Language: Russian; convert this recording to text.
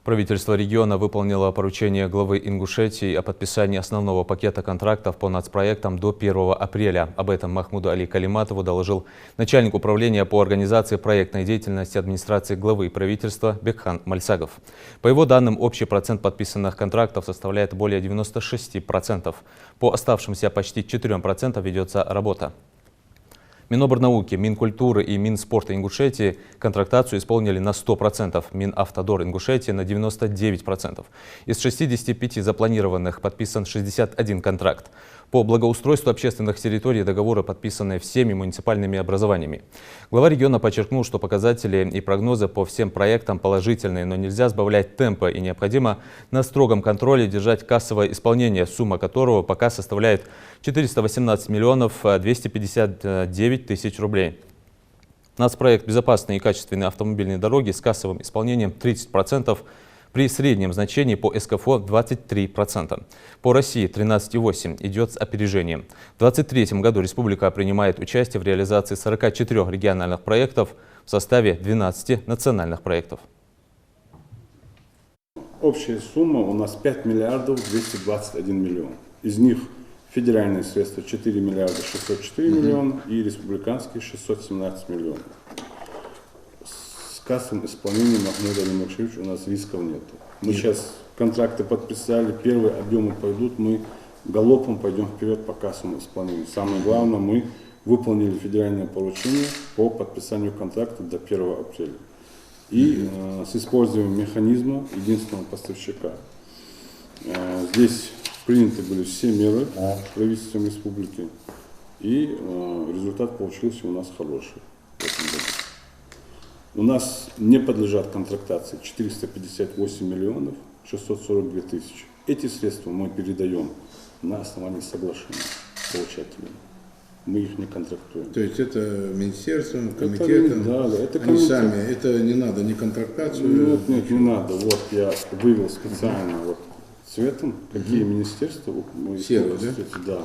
Правительство региона выполнило поручение главы Ингушетии о подписании основного пакета контрактов по нацпроектам до 1 апреля. Об этом Махмуду Али Калиматову доложил начальник управления по организации проектной деятельности администрации главы правительства Бекхан Мальсагов. По его данным, общий процент подписанных контрактов составляет более 96%. По оставшимся почти 4% ведется работа. Миноборнауки, Минкультуры и Минспорта Ингушетии контрактацию исполнили на 100%, Минавтодор Ингушетии на 99%. Из 65 запланированных подписан 61 контракт. По благоустройству общественных территорий договоры подписаны всеми муниципальными образованиями. Глава региона подчеркнул, что показатели и прогнозы по всем проектам положительные, но нельзя сбавлять темпа и необходимо на строгом контроле держать кассовое исполнение, сумма которого пока составляет 418 миллионов 259 тысяч рублей. Нацпроект «Безопасные и качественные автомобильные дороги» с кассовым исполнением 30%, при среднем значении по СКФО 23%. По России 13,8% идет с опережением. В 2023 году республика принимает участие в реализации 44 региональных проектов в составе 12 национальных проектов. Общая сумма у нас 5 миллиардов 221 миллион. Из них федеральные средства 4 миллиарда 604 миллиона и республиканские 617 миллионов. С кассовым исполнением Махмуда Али Муршевича у нас рисков нет. Мы сейчас контракты подписали, первые объемы пойдут, мы галопом пойдем вперед по кассовому исполнению. Самое главное, мы выполнили федеральное поручение по подписанию контракта до 1 апреля. И с использованием механизма единственного поставщика. Здесь приняты были все меры правительством республики, и результат получился у нас хороший в этом году. У нас не подлежат контрактации 458 миллионов 642 тысячи. Эти средства мы передаем на основании соглашения с получателями. Мы их не контрактуем. То есть это министерством, комитетом, это они сами, это не надо, не контрактацию? Нет, не надо. Вот я вывел специально вот цветом, какие министерства мы серые, да? Да.